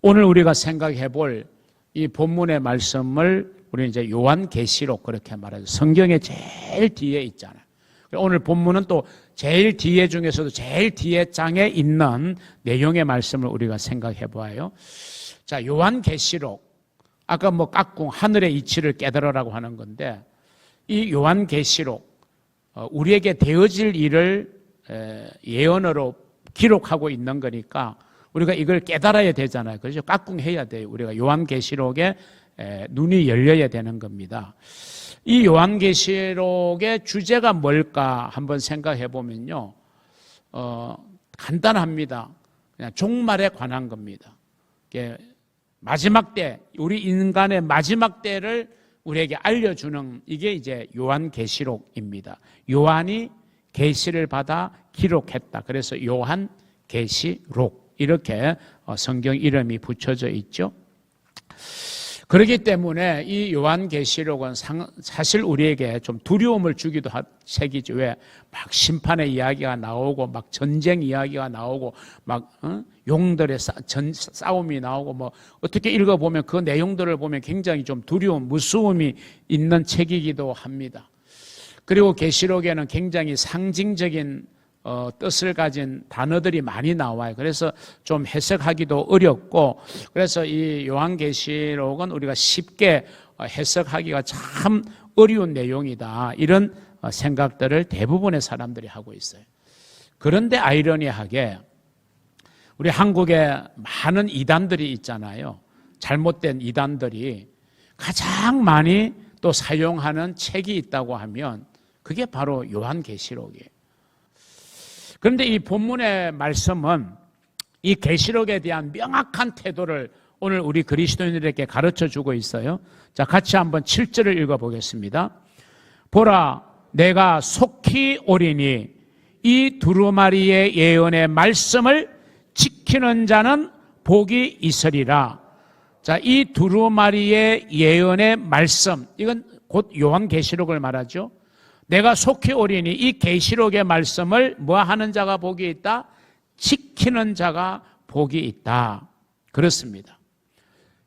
오늘 우리가 생각해 볼 이 본문의 말씀을 우리는 이제 요한계시록 그렇게 말하죠. 성경의 제일 뒤에 있잖아요. 오늘 본문은 또 제일 뒤에 중에서도 제일 뒤에 장에 있는 내용의 말씀을 우리가 생각해 보아요. 자, 요한계시록. 아까 뭐 깍꿍 하늘의 이치를 깨달으라고 하는 건데 이 요한계시록 우리에게 되어질 일을 예언으로 기록하고 있는 거니까 우리가 이걸 깨달아야 되잖아요. 그래서 깍꿍해야 돼요. 우리가 요한계시록에 눈이 열려야 되는 겁니다. 이 요한계시록의 주제가 뭘까 한번 생각해 보면요, 간단합니다. 그냥 종말에 관한 겁니다. 마지막 때, 우리 인간의 마지막 때를 우리에게 알려주는 이게 이제 요한계시록입니다. 요한이 계시를 받아 기록했다. 그래서 요한계시록 이렇게 성경 이름이 붙여져 있죠. 그렇기 때문에 이 요한계시록은 사실 우리에게 좀 두려움을 주기도 한 책이죠. 왜? 막 심판의 이야기가 나오고 막 전쟁 이야기가 나오고 막 용들의 싸움이 나오고 뭐 어떻게 읽어보면 그 내용들을 보면 굉장히 좀 두려움, 무서움이 있는 책이기도 합니다. 그리고 계시록에는 굉장히 상징적인 뜻을 가진 단어들이 많이 나와요. 그래서 좀 해석하기도 어렵고, 그래서 이 요한계시록은 우리가 쉽게 해석하기가 참 어려운 내용이다, 이런 생각들을 대부분의 사람들이 하고 있어요. 그런데 아이러니하게 우리 한국에 많은 이단들이 있잖아요. 잘못된 이단들이 가장 많이 또 사용하는 책이 있다고 하면 그게 바로 요한계시록이에요. 그런데 이 본문의 말씀은 이 계시록에 대한 명확한 태도를 오늘 우리 그리스도인들에게 가르쳐 주고 있어요. 자, 같이 한번 7절을 읽어보겠습니다. 보라, 내가 속히 오리니 이 두루마리의 예언의 말씀을 지키는 자는 복이 있으리라. 자, 이 두루마리의 예언의 말씀, 이건 곧 요한계시록을 말하죠. 내가 속히 오리니 이 계시록의 말씀을 뭐 하는 자가 복이 있다? 지키는 자가 복이 있다. 그렇습니다.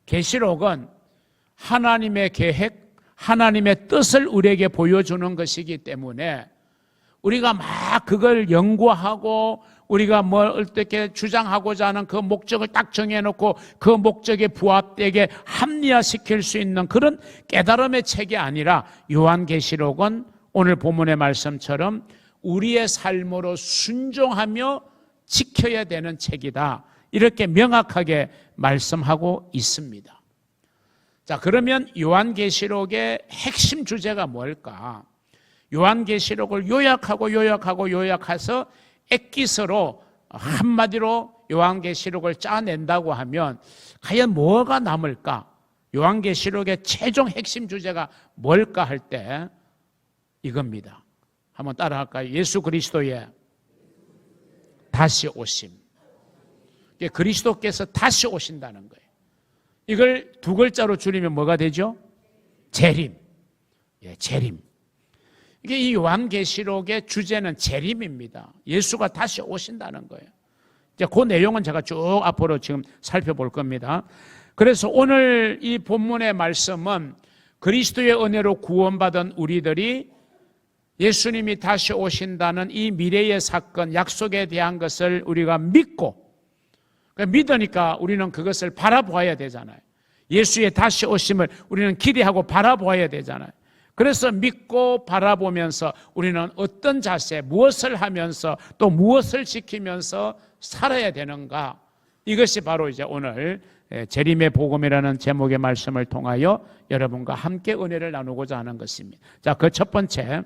계시록은 하나님의 계획, 하나님의 뜻을 우리에게 보여주는 것이기 때문에 우리가 막 그걸 연구하고 우리가 뭘 어떻게 주장하고자 하는 그 목적을 딱 정해놓고 그 목적에 부합되게 합리화시킬 수 있는 그런 깨달음의 책이 아니라 요한계시록은 오늘 본문의 말씀처럼 우리의 삶으로 순종하며 지켜야 되는 책이다, 이렇게 명확하게 말씀하고 있습니다. 자, 그러면 요한계시록의 핵심 주제가 뭘까? 요한계시록을 요약해서 엑기스로 한마디로 요한계시록을 짜낸다고 하면 과연 뭐가 남을까? 요한계시록의 최종 핵심 주제가 뭘까 할 때 이겁니다. 한번 따라할까요? 예수 그리스도의 다시 오심. 그리스도께서 다시 오신다는 거예요. 이걸 두 글자로 줄이면 뭐가 되죠? 재림. 예, 재림. 이게 이 요한계시록의 주제는 재림입니다. 예수가 다시 오신다는 거예요. 이제 그 내용은 제가 쭉 앞으로 지금 살펴볼 겁니다. 그래서 오늘 이 본문의 말씀은 그리스도의 은혜로 구원받은 우리들이 예수님이 다시 오신다는 이 미래의 사건, 약속에 대한 것을 우리가 믿고, 믿으니까 우리는 그것을 바라보아야 되잖아요. 예수의 다시 오심을 우리는 기대하고 바라보아야 되잖아요. 그래서 믿고 바라보면서 우리는 어떤 자세, 무엇을 하면서 또 무엇을 지키면서 살아야 되는가, 이것이 바로 이제 오늘 재림의 복음이라는 제목의 말씀을 통하여 여러분과 함께 은혜를 나누고자 하는 것입니다. 자, 그 첫 번째,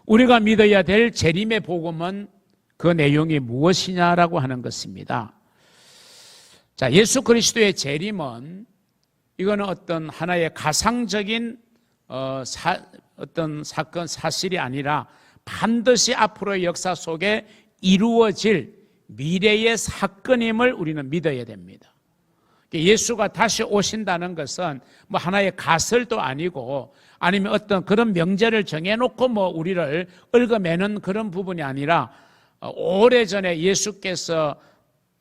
우리가 믿어야 될 재림의 복음은 그 내용이 무엇이냐라고 하는 것입니다. 자, 예수 그리스도의 재림은 이거는 어떤 하나의 가상적인 어떤 사건, 사실이 아니라 반드시 앞으로의 역사 속에 이루어질 미래의 사건임을 우리는 믿어야 됩니다. 예수가 다시 오신다는 것은 뭐 하나의 가설도 아니고 아니면 어떤 그런 명제를 정해놓고 뭐 우리를 얽어매는 그런 부분이 아니라 오래전에 예수께서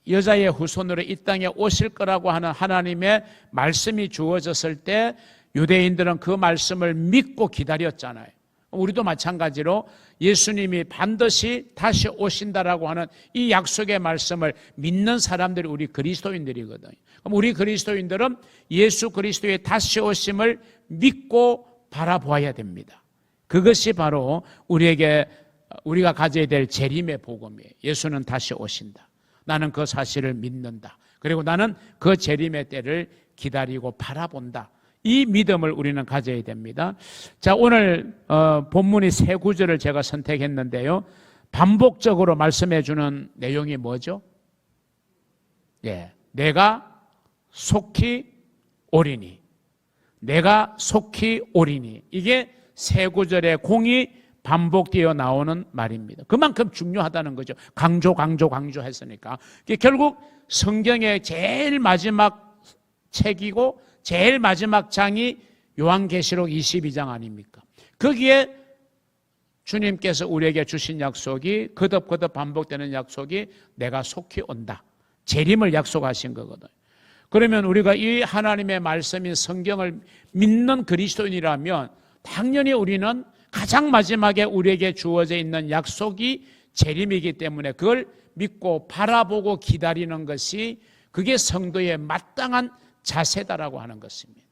여자의 후손으로 이 땅에 오실 거라고 하는 하나님의 말씀이 주어졌을 때 유대인들은 그 말씀을 믿고 기다렸잖아요. 우리도 마찬가지로 예수님이 반드시 다시 오신다라고 하는 이 약속의 말씀을 믿는 사람들이 우리 그리스도인들이거든요. 그럼 우리 그리스도인들은 예수 그리스도의 다시 오심을 믿고 바라보아야 됩니다. 그것이 바로 우리가 가져야 될 재림의 복음이에요. 예수는 다시 오신다. 나는 그 사실을 믿는다. 그리고 나는 그 재림의 때를 기다리고 바라본다. 이 믿음을 우리는 가져야 됩니다. 자, 오늘 본문이 세 구절을 제가 선택했는데요. 반복적으로 말씀해 주는 내용이 뭐죠? 예, 내가 속히 오리니. 내가 속히 오리니. 이게 세 구절의 공이 반복되어 나오는 말입니다. 그만큼 중요하다는 거죠. 강조했으니까. 결국 성경의 제일 마지막 책이고 제일 마지막 장이 요한계시록 22장 아닙니까? 거기에 주님께서 우리에게 주신 약속이 거듭 반복되는 약속이 내가 속히 온다. 재림을 약속하신 거거든요. 그러면 우리가 이 하나님의 말씀인 성경을 믿는 그리스도인이라면 당연히 우리는 가장 마지막에 우리에게 주어져 있는 약속이 재림이기 때문에 그걸 믿고 바라보고 기다리는 것이 그게 성도의 마땅한 자세다라고 하는 것입니다.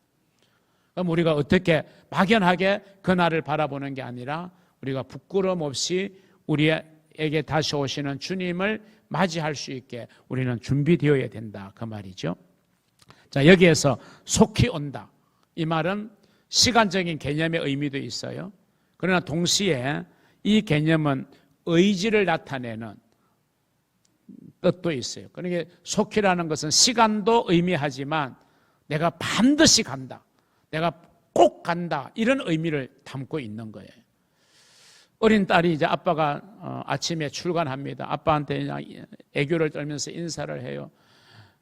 그럼 우리가 어떻게 막연하게 그날을 바라보는 게 아니라 우리가 부끄러움 없이 우리에게 다시 오시는 주님을 맞이할 수 있게 우리는 준비되어야 된다 그 말이죠. 자, 여기에서 속히 온다. 이 말은 시간적인 개념의 의미도 있어요. 그러나 동시에 이 개념은 의지를 나타내는 뜻도 있어요. 그러니까 속히라는 것은 시간도 의미하지만 내가 반드시 간다. 내가 꼭 간다. 이런 의미를 담고 있는 거예요. 어린 딸이 이제 아빠가 아침에 출근합니다. 아빠한테 그냥 애교를 떨면서 인사를 해요.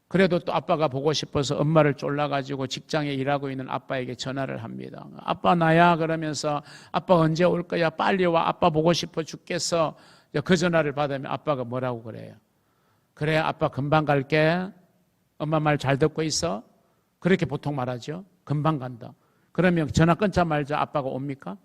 그래도 또 아빠가 보고 싶어서 엄마를 쫄라가지고 직장에 일하고 있는 아빠에게 전화를 합니다. 아빠 나야 그러면서 아빠 언제 올 거야? 빨리 와. 아빠 보고 싶어 죽겠어. 그 전화를 받으면 아빠가 뭐라고 그래요? 그래 아빠 금방 갈게. 엄마 말 잘 듣고 있어. 그렇게 보통 말하죠. 금방 간다. 그러면 전화 끊자마자 아빠가 옵니까?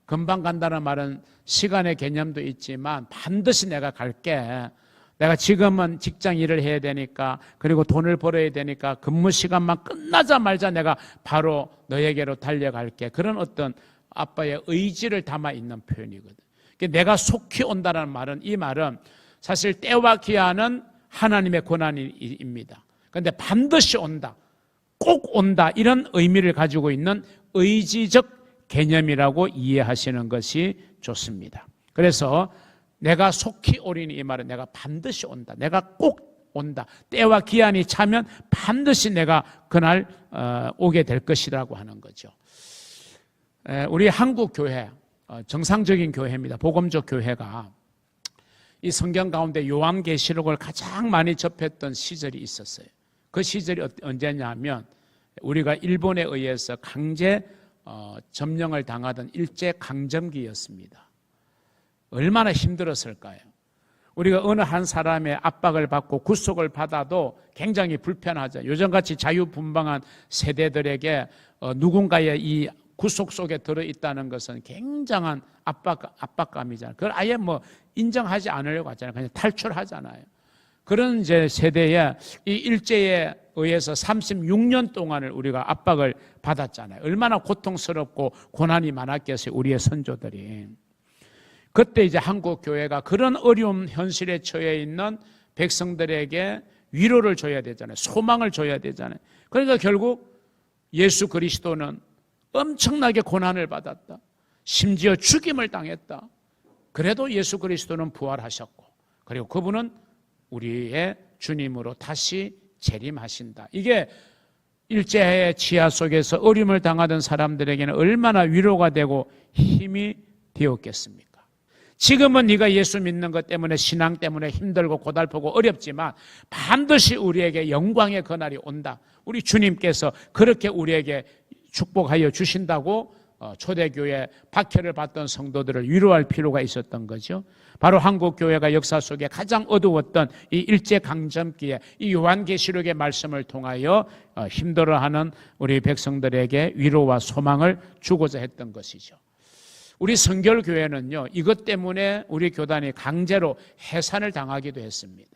금방 간다는 말은 시간의 개념도 있지만 반드시 내가 갈게. 내가 지금은 직장 일을 해야 되니까 그리고 돈을 벌어야 되니까 근무 시간만 끝나자마자 내가 바로 너에게로 달려갈게. 그런 어떤 아빠의 의지를 담아 있는 표현이거든. 내가 속히 온다는 말은 이 말은 사실 때와 기한은 하나님의 권한입니다. 그런데 반드시 온다, 꼭 온다 이런 의미를 가지고 있는 의지적 개념이라고 이해하시는 것이 좋습니다. 그래서 내가 속히 오리니 이 말은 내가 반드시 온다. 내가 꼭 온다. 때와 기한이 차면 반드시 내가 그날 오게 될 것이라고 하는 거죠. 우리 한국 교회, 정상적인 교회입니다. 복음적 교회가 이 성경 가운데 요한계시록을 가장 많이 접했던 시절이 있었어요. 그 시절이 언제냐면 우리가 일본에 의해서 강제 점령을 당하던 일제강점기였습니다. 얼마나 힘들었을까요? 우리가 어느 한 사람의 압박을 받고 구속을 받아도 굉장히 불편하죠. 요즘같이 자유분방한 세대들에게 누군가의 이 구속 속에 들어있다는 것은 굉장한 압박감이잖아요. 그걸 아예 인정하지 않으려고 하잖아요. 그냥 탈출하잖아요. 그런 이제 세대에 이 일제에 의해서 36년 동안을 우리가 압박을 받았잖아요. 얼마나 고통스럽고 고난이 많았겠어요. 우리의 선조들이. 그때 이제 한국 교회가 그런 어려운 현실에 처해 있는 백성들에게 위로를 줘야 되잖아요. 소망을 줘야 되잖아요. 그러니까 결국 예수 그리스도는 엄청나게 고난을 받았다. 심지어 죽임을 당했다. 그래도 예수 그리스도는 부활하셨고 그리고 그분은 우리의 주님으로 다시 재림하신다. 이게 일제의 지하 속에서 어려움을 당하던 사람들에게는 얼마나 위로가 되고 힘이 되었겠습니까? 지금은 네가 예수 믿는 것 때문에 신앙 때문에 힘들고 고달프고 어렵지만 반드시 우리에게 영광의 그날이 온다. 우리 주님께서 그렇게 우리에게 축복하여 주신다고 초대교회 박해를 받던 성도들을 위로할 필요가 있었던 거죠. 바로 한국교회가 역사 속에 가장 어두웠던 이 일제강점기에 이 요한계시록의 말씀을 통하여 힘들어하는 우리 백성들에게 위로와 소망을 주고자 했던 것이죠. 우리 성결교회는요, 이것 때문에 우리 교단이 강제로 해산을 당하기도 했습니다.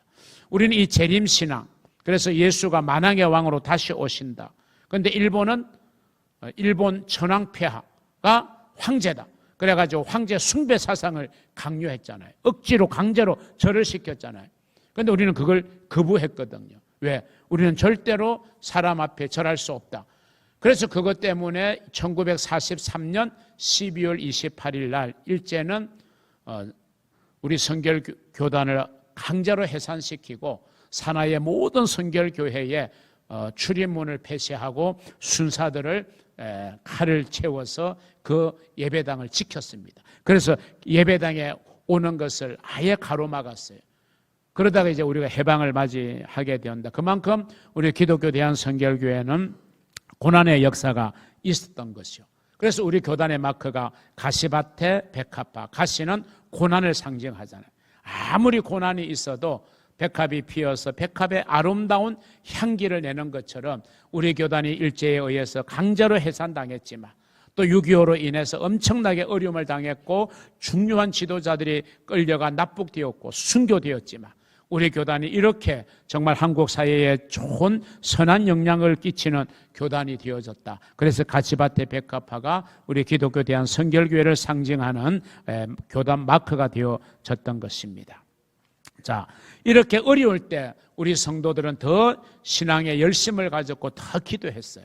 우리는 이 재림신앙, 그래서 예수가 만왕의 왕으로 다시 오신다. 그런데 일본 천황폐하가 황제다. 그래가지고 황제 숭배 사상을 강요했잖아요. 억지로 강제로 절을 시켰잖아요. 그런데 우리는 그걸 거부했거든요. 왜? 우리는 절대로 사람 앞에 절할 수 없다. 그래서 그것 때문에 1943년 12월 28일 날 일제는 우리 성결교단을 강제로 해산시키고 산하의 모든 성결교회에 출입문을 폐쇄하고 순사들을 칼을 채워서 그 예배당을 지켰습니다. 그래서 예배당에 오는 것을 아예 가로막았어요. 그러다가 이제 우리가 해방을 맞이하게 되었다. 그만큼 우리 기독교 대한성결교회는 고난의 역사가 있었던 것이요. 그래서 우리 교단의 마크가 가시밭에 백합화. 가시는 고난을 상징하잖아요. 아무리 고난이 있어도 백합이 피어서 백합의 아름다운 향기를 내는 것처럼 우리 교단이 일제에 의해서 강제로 해산당했지만 또 6.25로 인해서 엄청나게 어려움을 당했고 중요한 지도자들이 끌려가 납북되었고 순교되었지만 우리 교단이 이렇게 정말 한국 사회에 좋은 선한 영향을 끼치는 교단이 되어졌다. 그래서 가시밭의 백합화가 우리 기독교 대한성결교회를 상징하는 교단 마크가 되어졌던 것입니다. 자, 이렇게 어려울 때 우리 성도들은 더 신앙에 열심을 가졌고 더 기도했어요.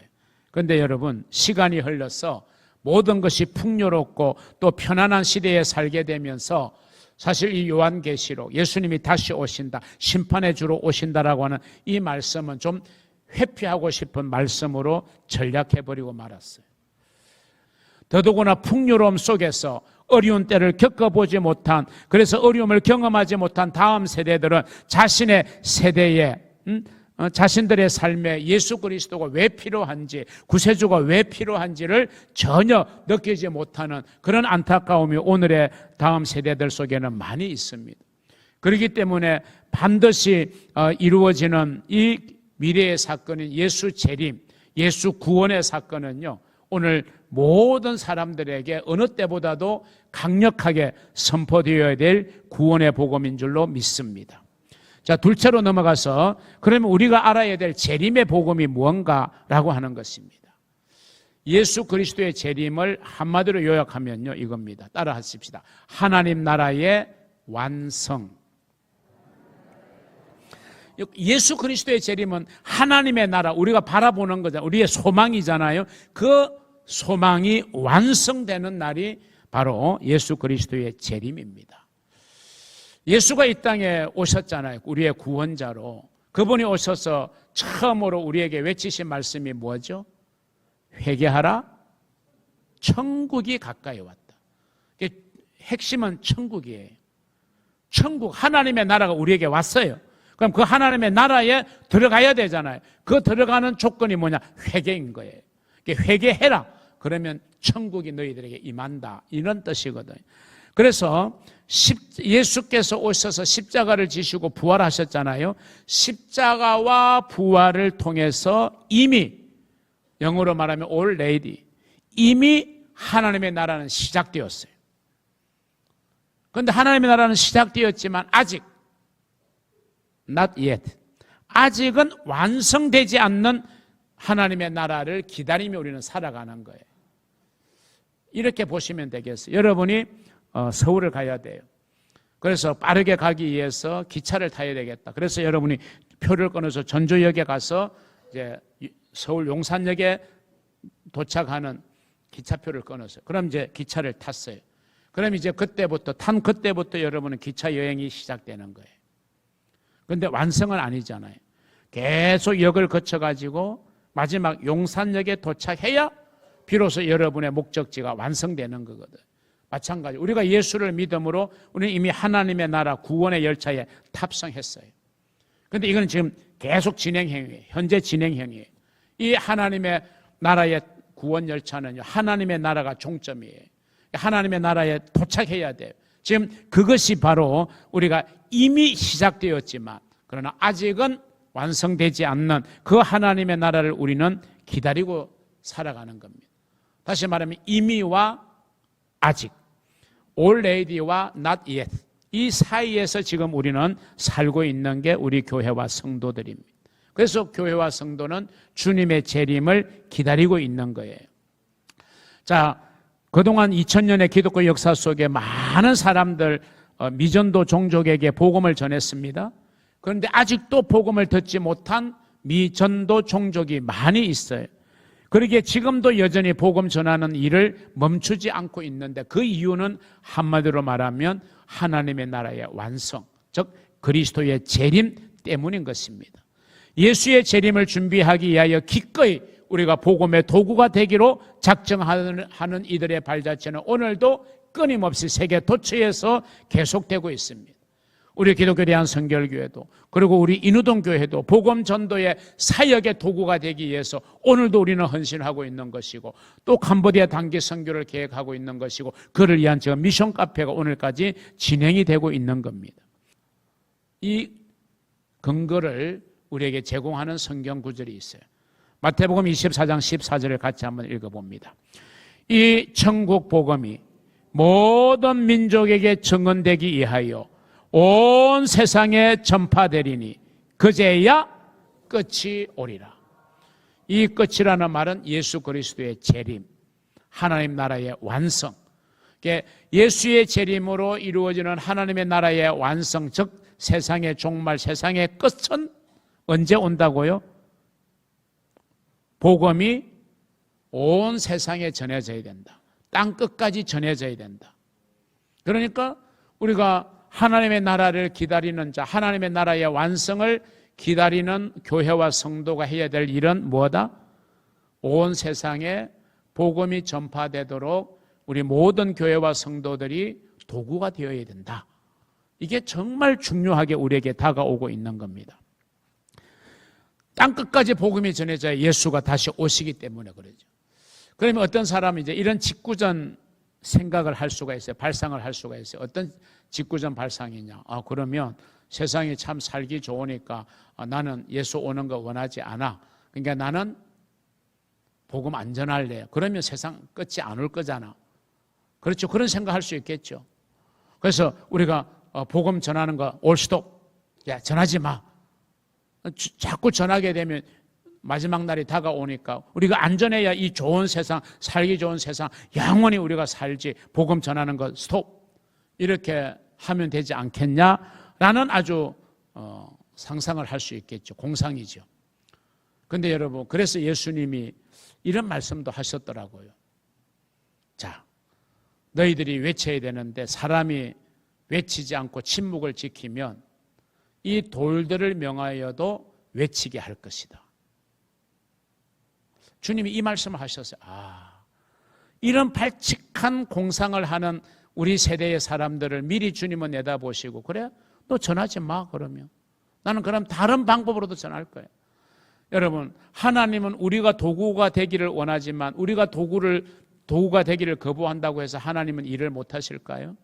그런데 여러분, 시간이 흘러서 모든 것이 풍요롭고 또 편안한 시대에 살게 되면서 사실 이 요한계시록, 예수님이 다시 오신다, 심판의 주로 오신다라고 하는 이 말씀은 좀 회피하고 싶은 말씀으로 전략해버리고 말았어요. 더더구나 풍요로움 속에서 어려운 때를 겪어보지 못한, 그래서 어려움을 경험하지 못한 다음 세대들은 자신의 세대에 자신들의 삶에 예수 그리스도가 왜 필요한지, 구세주가 왜 필요한지를 전혀 느끼지 못하는 그런 안타까움이 오늘의 다음 세대들 속에는 많이 있습니다. 그렇기 때문에 반드시 이루어지는 이 미래의 사건인 예수 재림, 예수 구원의 사건은요, 오늘 모든 사람들에게 어느 때보다도 강력하게 선포되어야 될 구원의 복음인 줄로 믿습니다. 자, 둘째로 넘어가서 그러면 우리가 알아야 될 재림의 복음이 무언가라고 하는 것입니다. 예수 그리스도의 재림을 한마디로 요약하면요, 이겁니다. 따라 하십시다. 하나님 나라의 완성. 예수 그리스도의 재림은 하나님의 나라, 우리가 바라보는 거잖아요. 우리의 소망이잖아요. 그 소망이 완성되는 날이 바로 예수 그리스도의 재림입니다. 예수가 이 땅에 오셨잖아요. 우리의 구원자로. 그분이 오셔서 처음으로 우리에게 외치신 말씀이 뭐죠? 회개하라, 천국이 가까이 왔다. 핵심은 천국이에요. 천국, 하나님의 나라가 우리에게 왔어요. 그럼 그 하나님의 나라에 들어가야 되잖아요. 그 들어가는 조건이 뭐냐? 회개인 거예요. 회개해라. 그러면 천국이 너희들에게 임한다. 이런 뜻이거든요. 그래서 예수께서 오셔서 십자가를 지시고 부활하셨잖아요. 십자가와 부활을 통해서 이미, 영어로 말하면 already, 이미 하나님의 나라는 시작되었어요. 그런데 하나님의 나라는 시작되었지만 아직 not yet, 아직은 완성되지 않는 하나님의 나라를 기다리며 우리는 살아가는 거예요. 이렇게 보시면 되겠어요. 여러분이 서울을 가야 돼요. 그래서 빠르게 가기 위해서 기차를 타야 되겠다. 그래서 여러분이 표를 끊어서 전조역에 가서 이제 서울 용산역에 도착하는 기차표를 끊었어요. 그럼 이제 기차를 탔어요. 그럼 이제 그때부터 여러분은 기차 여행이 시작되는 거예요. 그런데 완성은 아니잖아요. 계속 역을 거쳐가지고 마지막 용산역에 도착해야 비로소 여러분의 목적지가 완성되는 거거든. 마찬가지. 우리가 예수를 믿음으로 우리는 이미 하나님의 나라 구원의 열차에 탑승했어요. 그런데 이건 지금 계속 진행형이에요. 현재 진행형이에요. 이 하나님의 나라의 구원 열차는요, 하나님의 나라가 종점이에요. 하나님의 나라에 도착해야 돼요. 지금 그것이 바로 우리가 이미 시작되었지만 그러나 아직은 완성되지 않는 그 하나님의 나라를 우리는 기다리고 살아가는 겁니다. 다시 말하면 이미와 아직, already와 not yet, 이 사이에서 지금 우리는 살고 있는 게 우리 교회와 성도들입니다. 그래서 교회와 성도는 주님의 재림을 기다리고 있는 거예요. 자, 그동안 2000년의 기독교 역사 속에 많은 사람들, 미전도 종족에게 복음을 전했습니다. 그런데 아직도 복음을 듣지 못한 미전도 종족이 많이 있어요. 그러기에 지금도 여전히 복음 전하는 일을 멈추지 않고 있는데 그 이유는 한마디로 말하면 하나님의 나라의 완성, 즉 그리스도의 재림 때문인 것입니다. 예수의 재림을 준비하기 위하여 기꺼이 우리가 복음의 도구가 되기로 작정하는 이들의 발자취는 오늘도 끊임없이 세계 도처에서 계속되고 있습니다. 우리 기독교 대한성결교회도 그리고 우리 인우동 교회도 복음 전도의 사역의 도구가 되기 위해서 오늘도 우리는 헌신하고 있는 것이고 또 캄보디아 단기 선교를 계획하고 있는 것이고 그를 위한 지금 미션 카페가 오늘까지 진행이 되고 있는 겁니다. 이 근거를 우리에게 제공하는 성경 구절이 있어요. 마태복음 24장 14절을 같이 한번 읽어봅니다. 이 천국 복음이 모든 민족에게 증언되기 위하여 온 세상에 전파되리니 그제야 끝이 오리라. 이 끝이라는 말은 예수 그리스도의 재림, 하나님 나라의 완성. 예수의 재림으로 이루어지는 하나님의 나라의 완성, 즉 세상의 종말, 세상의 끝은 언제 온다고요? 복음이 온 세상에 전해져야 된다. 땅 끝까지 전해져야 된다. 그러니까 우리가 하나님의 나라를 기다리는 자, 하나님의 나라의 완성을 기다리는 교회와 성도가 해야 될 일은 뭐다? 온 세상에 복음이 전파되도록 우리 모든 교회와 성도들이 도구가 되어야 된다. 이게 정말 중요하게 우리에게 다가오고 있는 겁니다. 땅끝까지 복음이 전해져야 예수가 다시 오시기 때문에 그러죠. 그러면 어떤 사람은 이제 이런 직구전 생각을 할 수가 있어요. 발상을 할 수가 있어요. 어떤 직구전 발상이냐. 그러면 세상이 참 살기 좋으니까 나는 예수 오는 거 원하지 않아. 그러니까 나는 복음 안 전할래. 그러면 세상 끝이 안 올 거잖아. 그렇죠. 그런 생각할 수 있겠죠. 그래서 우리가 복음 전하는 거 올스톱. 야, 전하지 마. 자꾸 전하게 되면 마지막 날이 다가오니까 우리가 안전해야 이 좋은 세상, 살기 좋은 세상 영원히 우리가 살지, 복음 전하는 것 스톱 이렇게 하면 되지 않겠냐라는 아주 상상을 할 수 있겠죠. 공상이죠. 그런데 여러분, 그래서 예수님이 이런 말씀도 하셨더라고요. 자, 너희들이 외쳐야 되는데 사람이 외치지 않고 침묵을 지키면 이 돌들을 명하여도 외치게 할 것이다. 주님이 이 말씀을 하셨어요. 이런 발칙한 공상을 하는 우리 세대의 사람들을 미리 주님은 내다보시고, 그래? 너 전하지 마, 그러면. 나는 그럼 다른 방법으로도 전할 거예요. 여러분, 하나님은 우리가 도구가 되기를 원하지만 우리가 도구가 되기를 거부한다고 해서 하나님은 일을 못 하실까요?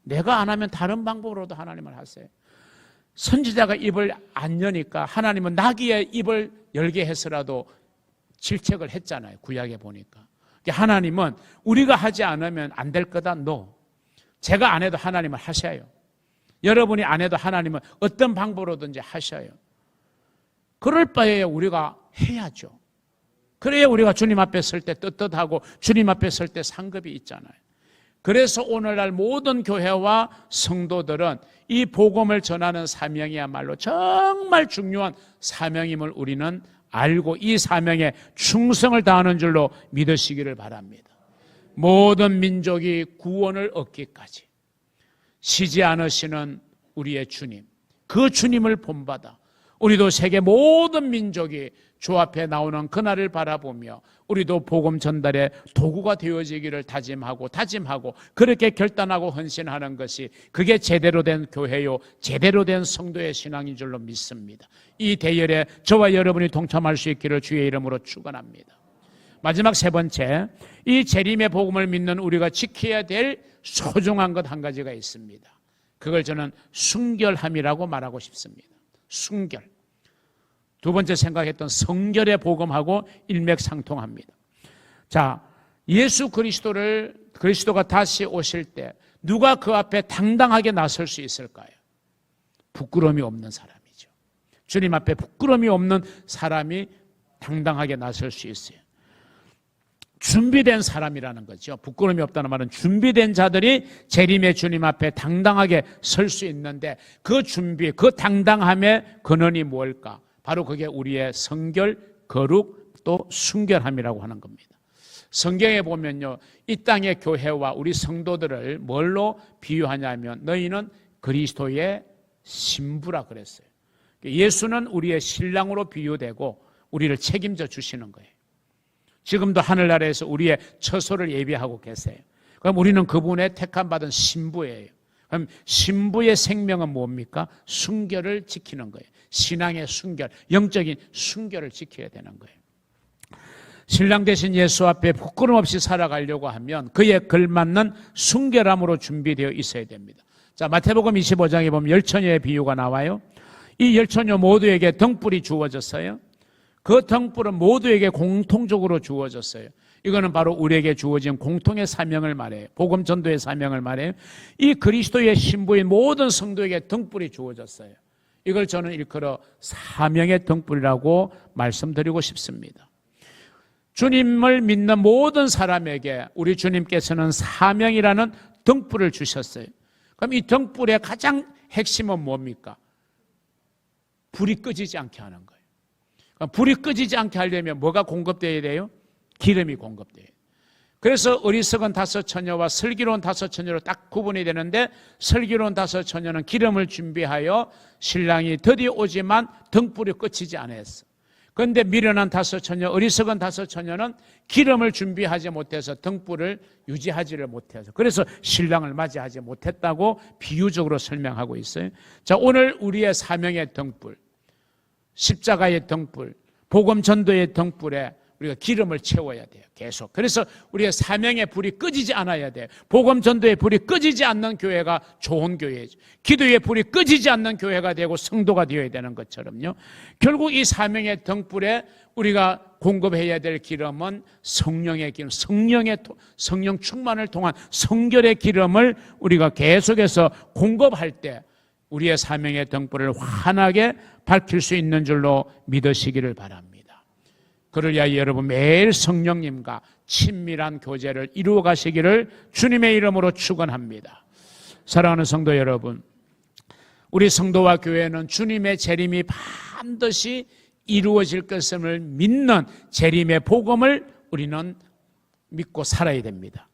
내가 안 하면 다른 방법으로도 하나님을 하세요. 선지자가 입을 안 여니까 하나님은 나귀의 입을 열게 해서라도 질책을 했잖아요. 구약에 보니까. 하나님은 우리가 하지 않으면 안 될 거다. No. 제가 안 해도 하나님은 하셔요. 여러분이 안 해도 하나님은 어떤 방법으로든지 하셔요. 그럴 바에 우리가 해야죠. 그래야 우리가 주님 앞에 설 때 떳떳하고 주님 앞에 설 때 상급이 있잖아요. 그래서 오늘날 모든 교회와 성도들은 이 복음을 전하는 사명이야말로 정말 중요한 사명임을 우리는 알고 이 사명에 충성을 다하는 줄로 믿으시기를 바랍니다. 모든 민족이 구원을 얻기까지 쉬지 않으시는 우리의 주님, 그 주님을 본받아 우리도 세계 모든 민족이 주 앞에 나오는 그날을 바라보며 우리도 복음 전달의 도구가 되어지기를 다짐하고 그렇게 결단하고 헌신하는 것이 그게 제대로 된 교회요, 제대로 된 성도의 신앙인 줄로 믿습니다. 이 대열에 저와 여러분이 동참할 수 있기를 주의 이름으로 축원합니다. 마지막 세 번째, 이 재림의 복음을 믿는 우리가 지켜야 될 소중한 것 한 가지가 있습니다. 그걸 저는 순결함이라고 말하고 싶습니다. 순결. 두 번째 생각했던 성결의 복음하고 일맥상통합니다. 자, 예수 그리스도가 다시 오실 때 누가 그 앞에 당당하게 나설 수 있을까요? 부끄러움이 없는 사람이죠. 주님 앞에 부끄러움이 없는 사람이 당당하게 나설 수 있어요. 준비된 사람이라는 거죠. 부끄러움이 없다는 말은 준비된 자들이 재림의 주님 앞에 당당하게 설 수 있는데, 그 준비, 그 당당함의 근원이 뭘까? 바로 그게 우리의 성결, 거룩, 또 순결함이라고 하는 겁니다. 성경에 보면요, 이 땅의 교회와 우리 성도들을 뭘로 비유하냐면 너희는 그리스도의 신부라 그랬어요. 예수는 우리의 신랑으로 비유되고 우리를 책임져 주시는 거예요. 지금도 하늘나라에서 우리의 처소를 예비하고 계세요. 그럼 우리는 그분의 택함받은 신부예요. 그럼 신부의 생명은 뭡니까? 순결을 지키는 거예요. 신앙의 순결, 영적인 순결을 지켜야 되는 거예요. 신랑 되신 예수 앞에 부끄럼 없이 살아가려고 하면 그에 걸맞는 순결함으로 준비되어 있어야 됩니다. 자, 마태복음 25장에 보면 열처녀의 비유가 나와요. 이 열처녀 모두에게 등불이 주어졌어요. 그 등불은 모두에게 공통적으로 주어졌어요. 이거는 바로 우리에게 주어진 공통의 사명을 말해요. 복음 전도의 사명을 말해요. 이 그리스도의 신부인 모든 성도에게 등불이 주어졌어요. 이걸 저는 일컬어 사명의 등불이라고 말씀드리고 싶습니다. 주님을 믿는 모든 사람에게 우리 주님께서는 사명이라는 등불을 주셨어요. 그럼 이 등불의 가장 핵심은 뭡니까? 불이 꺼지지 않게 하는 거예요. 그럼 불이 꺼지지 않게 하려면 뭐가 공급되어야 돼요? 기름이 공급돼요. 그래서 어리석은 다섯 처녀와 슬기로운 다섯 처녀로 딱 구분이 되는데, 슬기로운 다섯 처녀는 기름을 준비하여 신랑이 드디어 오지만 등불이 꺼지지 않았어. 그런데 미련한 다섯 처녀, 어리석은 다섯 처녀는 기름을 준비하지 못해서 등불을 유지하지를 못해서, 그래서 신랑을 맞이하지 못했다고 비유적으로 설명하고 있어요. 자, 오늘 우리의 사명의 등불, 십자가의 등불, 복음 전도의 등불에 우리가 기름을 채워야 돼요. 계속. 그래서 우리의 사명의 불이 꺼지지 않아야 돼요. 복음 전도의 불이 꺼지지 않는 교회가 좋은 교회죠. 기도의 불이 꺼지지 않는 교회가 되고 성도가 되어야 되는 것처럼요. 결국 이 사명의 등불에 우리가 공급해야 될 기름은 성령의 기름, 성령 충만을 통한 성결의 기름을 우리가 계속해서 공급할 때 우리의 사명의 등불을 환하게 밝힐 수 있는 줄로 믿으시기를 바랍니다. 그를 위하여 여러분 매일 성령님과 친밀한 교제를 이루어 가시기를 주님의 이름으로 축원합니다. 사랑하는 성도 여러분, 우리 성도와 교회는 주님의 재림이 반드시 이루어질 것을 믿는 재림의 복음을 우리는 믿고 살아야 됩니다.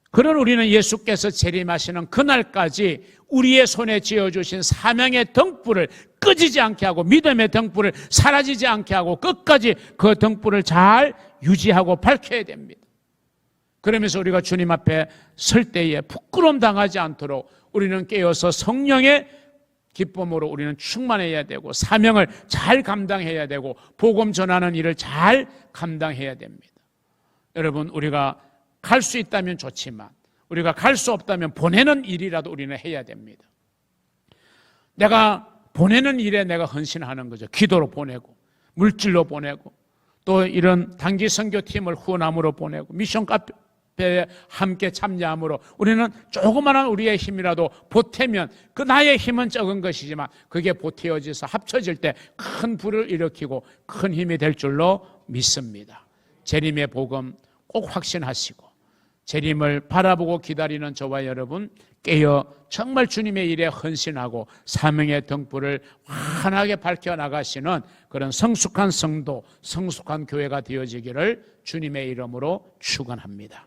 그런 우리는 예수께서 재림하시는 그날까지 우리의 손에 쥐어주신 사명의 등불을 꺼지지 않게 하고, 믿음의 등불을 사라지지 않게 하고, 끝까지 그 등불을 잘 유지하고 밝혀야 됩니다. 그러면서 우리가 주님 앞에 설 때에 부끄러움 당하지 않도록 우리는 깨어서 성령의 기쁨으로 우리는 충만해야 되고, 사명을 잘 감당해야 되고, 복음 전하는 일을 잘 감당해야 됩니다. 여러분, 우리가 갈 수 있다면 좋지만 우리가 갈 수 없다면 보내는 일이라도 우리는 해야 됩니다. 내가 보내는 일에 내가 헌신하는 거죠. 기도로 보내고, 물질로 보내고, 또 이런 단기 선교팀을 후원함으로 보내고, 미션 카페에 함께 참여함으로 우리는 조그마한 우리의 힘이라도 보태면, 그 나의 힘은 적은 것이지만 그게 보태어져서 합쳐질 때 큰 불을 일으키고 큰 힘이 될 줄로 믿습니다. 재림의 복음 꼭 확신하시고, 재림을 바라보고 기다리는 저와 여러분 깨어 정말 주님의 일에 헌신하고 사명의 등불을 환하게 밝혀나가시는 그런 성숙한 성도, 성숙한 교회가 되어지기를 주님의 이름으로 축원합니다.